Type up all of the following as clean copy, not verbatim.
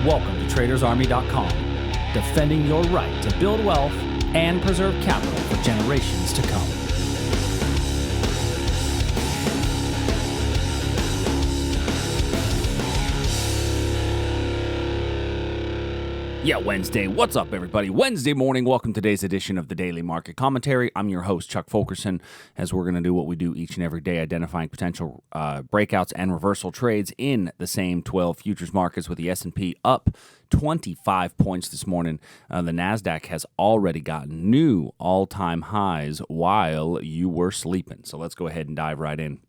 Welcome to TradersArmy.com, defending your right to build wealth and preserve capital for generations to come. Yeah, Wednesday. What's up, everybody? Wednesday morning. Welcome to today's edition of the Daily Market Commentary. I'm your host, Chuck Fulkerson, as we're going to do what we do each and every day, identifying potential breakouts and reversal trades in the same 12 futures markets, with the S&P up 25 points this morning. The Nasdaq has already gotten new all-time highs while you were sleeping. So let's go ahead and dive right in.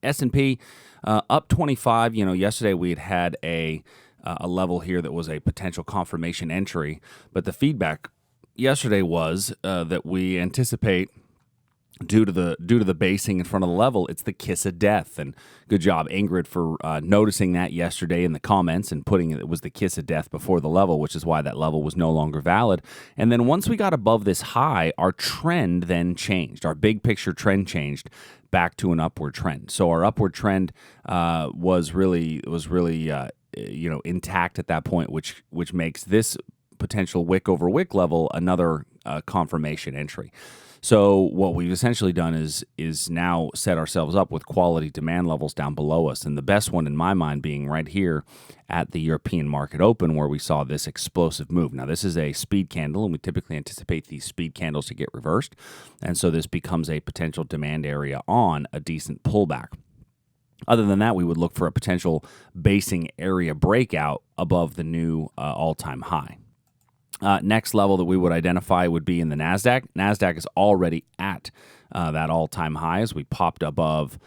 S&P up 25. Yesterday we had a level here that was a potential confirmation entry, but the feedback yesterday was that we anticipate, due to the basing in front of the level, it's the kiss of death. And good job, Ingrid, for noticing that yesterday in the comments and putting it was the kiss of death before the level, which is why that level was no longer valid. And then once we got above this high, our trend then changed. Our big picture trend changed back to an upward trend. So our upward trend was really intact at that point, which makes this potential wick over wick level another confirmation entry. So what we've essentially done is now set ourselves up with quality demand levels down below us, and the best one in my mind being right here at the European market open, where we saw this explosive move. Now this is a speed candle, and we typically anticipate these speed candles to get reversed, and so this becomes a potential demand area on a decent pullback. Other than that, we would look for a potential basing area breakout above the new all-time high. Next level that we would identify would be in the Nasdaq. Nasdaq is already at that all-time high as we popped above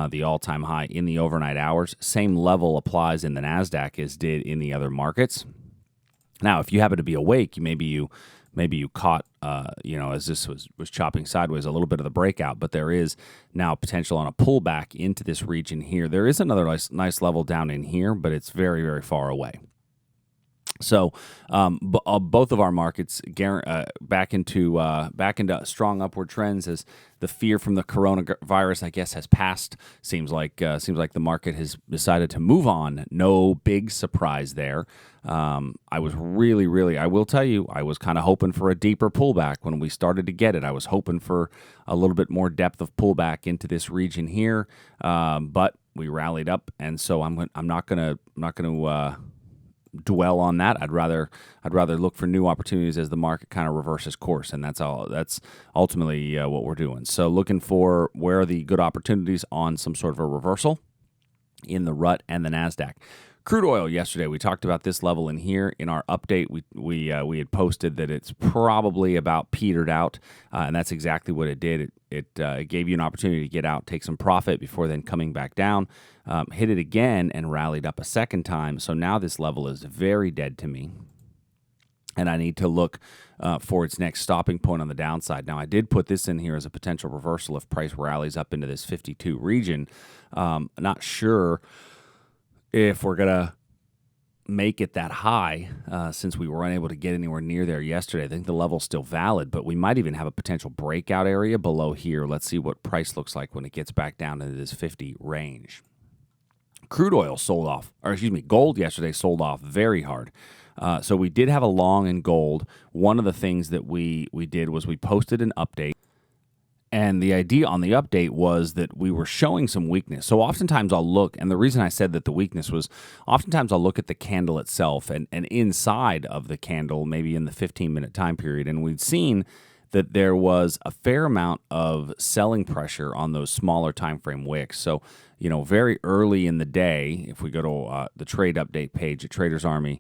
the all-time high in the overnight hours. Same level applies in the Nasdaq as did in the other markets. Now, if you happen to be awake, maybe you caught, as this was chopping sideways, a little bit of the breakout, but there is now potential on a pullback into this region here. There is another nice level down in here, but it's very, very far away. So both of our markets back into strong upward trends as the fear from the coronavirus, I guess, has passed. Seems like the market has decided to move on. No big surprise there. I was really, I will tell you, I was kind of hoping for a deeper pullback when we started to get it. I was hoping for a little bit more depth of pullback into this region here, but we rallied up, and so I'm not gonna dwell on that. I'd rather look for new opportunities as the market kind of reverses course, and that's ultimately what we're doing. So looking for where are the good opportunities on some sort of a reversal in the RUT and the Nasdaq. Crude oil yesterday, we talked about this level in here in our update. We had posted that it's probably about petered out, and that's exactly what it did. It gave you an opportunity to get out, take some profit before then coming back down, hit it again and rallied up a second time. So now this level is very dead to me, and I need to look for its next stopping point on the downside. Now, I did put this in here as a potential reversal if price rallies up into this 52 region. Not sure if we're going to make it that high since we were unable to get anywhere near there yesterday. I think the level's still valid, but we might even have a potential breakout area below here. Let's see what price looks like when it gets back down into this 50 range. Crude oil gold yesterday sold off very hard. So we did have a long in gold. One of the things that we did was we posted an update. And the idea on the update was that we were showing some weakness. So oftentimes I'll look, and the reason I said that the weakness was, oftentimes I'll look at the candle itself and inside of the candle, maybe in the 15-minute time period, and we'd seen that there was a fair amount of selling pressure on those smaller time frame wicks. So, very early in the day, if we go to the trade update page at Traders Army,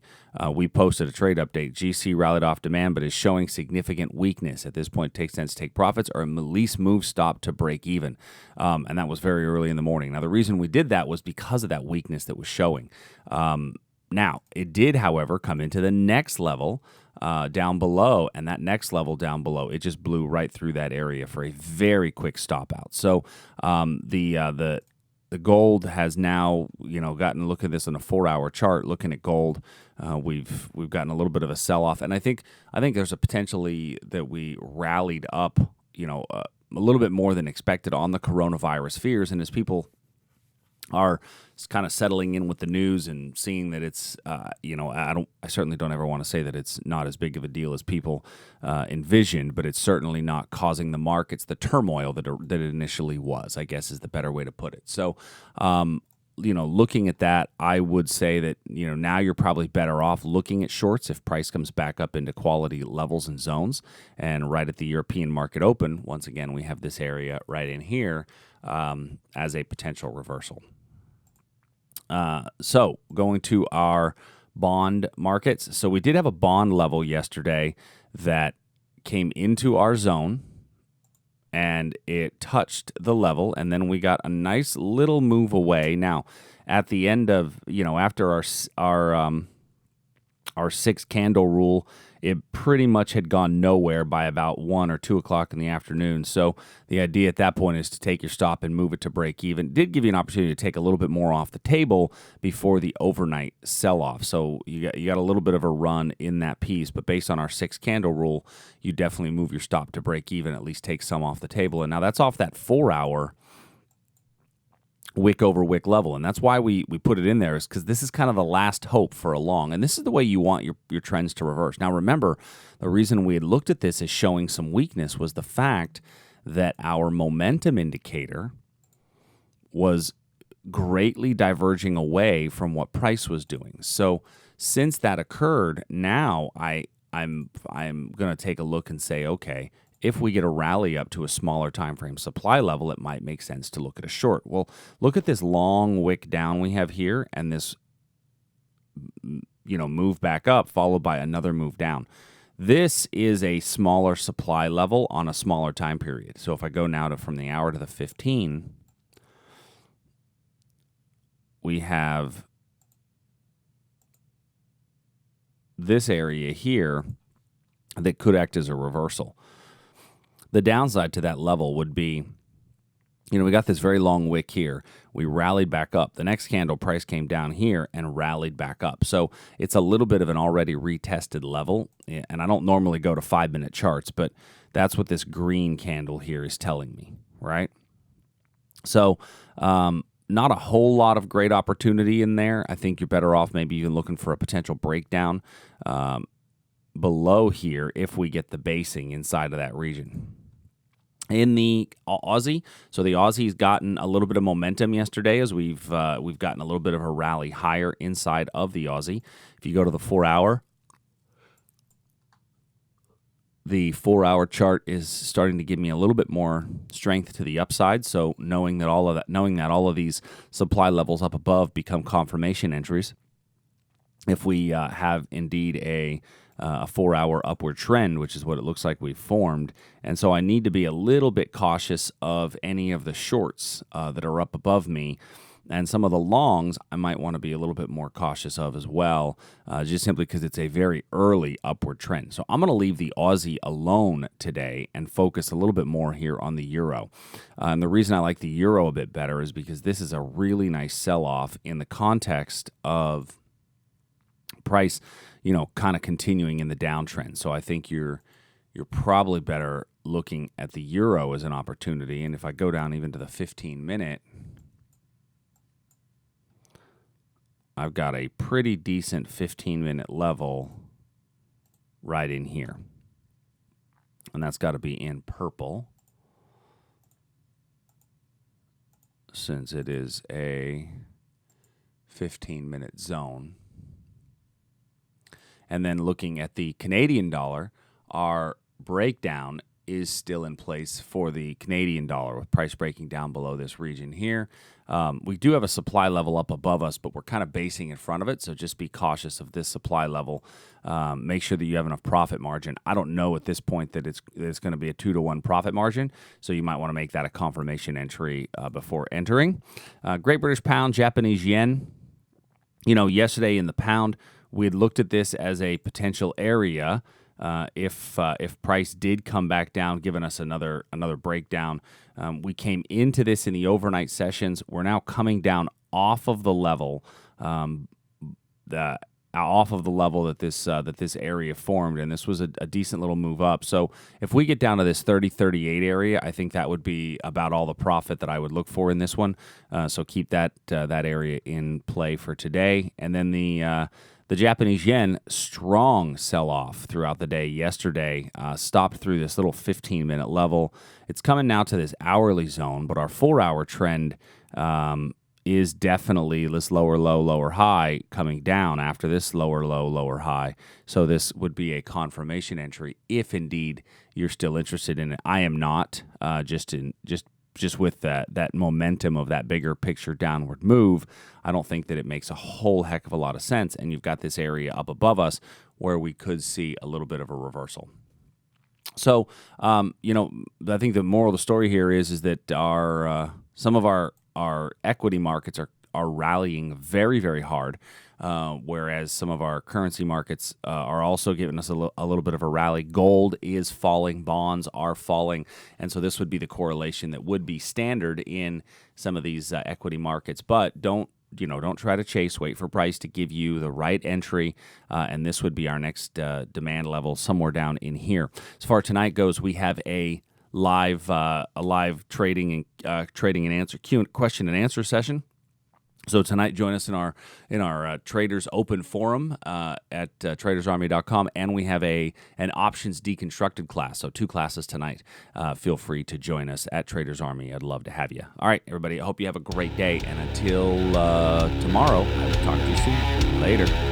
we posted a trade update. GC rallied off demand, but is showing significant weakness. At this point, it takes sense to take profits or at least move stop to break even. And that was very early in the morning. Now, the reason we did that was because of that weakness that was showing. Now, it did, however, come into the next level down below, and that next level down below, it just blew right through that area for a very quick stop out. So the gold has now, gotten, look at this on a 4-hour chart, looking at gold, we've gotten a little bit of a sell-off, and I think there's a potentially that we rallied up, a little bit more than expected on the coronavirus fears, and as people are kind of settling in with the news and seeing that it's, I certainly don't ever want to say that it's not as big of a deal as people envisioned, but it's certainly not causing the markets the turmoil that it initially was, I guess is the better way to put it. So, looking at that, I would say that, now you're probably better off looking at shorts if price comes back up into quality levels and zones. And right at the European market open, once again, we have this area right in here as a potential reversal. So going to our bond markets. So we did have a bond level yesterday that came into our zone and it touched the level, and then we got a nice little move away. Now, at the end of, after our 6 candle rule, it pretty much had gone nowhere by about 1 or 2 o'clock in the afternoon. So the idea at that point is to take your stop and move it to break even. It did give you an opportunity to take a little bit more off the table before the overnight sell-off. So you got a little bit of a run in that piece, but based on our 6 candle rule, you definitely move your stop to break even, at least take some off the table. And now that's off that 4-hour wick over wick level, and that's why we put it in there, is because this is kind of the last hope for a long, and this is the way you want your trends to reverse. Now remember, the reason we had looked at this as showing some weakness was the fact that our momentum indicator was greatly diverging away from what price was doing. So since that occurred, now I'm going to take a look and say, okay, if we get a rally up to a smaller time frame supply level, it might make sense to look at a short. Well, look at this long wick down we have here and this move back up followed by another move down. This is a smaller supply level on a smaller time period. So if I go now from the hour to the 15, we have this area here that could act as a reversal. The downside to that level would be, we got this very long wick here. We rallied back up. The next candle price came down here and rallied back up. So it's a little bit of an already retested level. And I don't normally go to 5-minute charts, but that's what this green candle here is telling me, right? So not a whole lot of great opportunity in there. I think you're better off maybe even looking for a potential breakdown below here if we get the basing inside of that region. In the Aussie, so the Aussie's gotten a little bit of momentum yesterday as we've gotten a little bit of a rally higher inside of the Aussie. If you go to the 4-hour, the 4-hour chart is starting to give me a little bit more strength to the upside. So knowing that all of these supply levels up above become confirmation entries, if we have indeed a 4-hour upward trend, which is what it looks like we've formed. And so I need to be a little bit cautious of any of the shorts that are up above me. And some of the longs I might want to be a little bit more cautious of as well, just simply because it's a very early upward trend. So I'm going to leave the Aussie alone today and focus a little bit more here on the Euro. And the reason I like the Euro a bit better is because this is a really nice sell-off in the context of price, kind of continuing in the downtrend. So I think you're probably better looking at the Euro as an opportunity. And if I go down even to the 15-minute, I've got a pretty decent 15-minute level right in here. And that's got to be in purple, since it is a 15-minute zone. And then looking at the Canadian dollar, our breakdown is still in place for the Canadian dollar with price breaking down below this region here. We do have a supply level up above us, but we're kind of basing in front of it, so just be cautious of this supply level. Make sure that you have enough profit margin. I don't know at this point that it's going to be a 2-to-1 profit margin, so you might want to make that a confirmation entry before entering. Great British Pound, Japanese Yen. Yesterday in the pound, we had looked at this as a potential area if price did come back down, giving us another breakdown. We came into this in the overnight sessions. We're now coming down off of the level off of the level that this area formed, and this was a decent little move up. So if we get down to this 30-38 area, I think that would be about all the profit that I would look for in this one. So keep that area in play for today. And then the Japanese yen, strong sell-off throughout the day yesterday, stopped through this little 15-minute level. It's coming now to this hourly zone, but our 4-hour trend is definitely this lower low, lower high coming down after this lower low, lower high. So this would be a confirmation entry if indeed you're still interested in it. I am not, just with that momentum of that bigger picture downward move. I don't think that it makes a whole heck of a lot of sense. And you've got this area up above us where we could see a little bit of a reversal. So, I think the moral of the story here is that some of our equity markets are rallying very, very hard, whereas some of our currency markets are also giving us a little bit of a rally. Gold is falling, bonds are falling, and so this would be the correlation that would be standard in some of these equity markets. But don't try to chase. Wait for price to give you the right entry, and this would be our next demand level somewhere down in here. As far as tonight goes, we have a live trading and answer question and answer session. So tonight, join us in our Traders Open Forum at tradersarmy.com, and we have an options deconstructed class. So 2 classes tonight. Feel free to join us at Traders Army. I'd love to have you. All right, everybody. I hope you have a great day, and until tomorrow, I will talk to you soon. Later.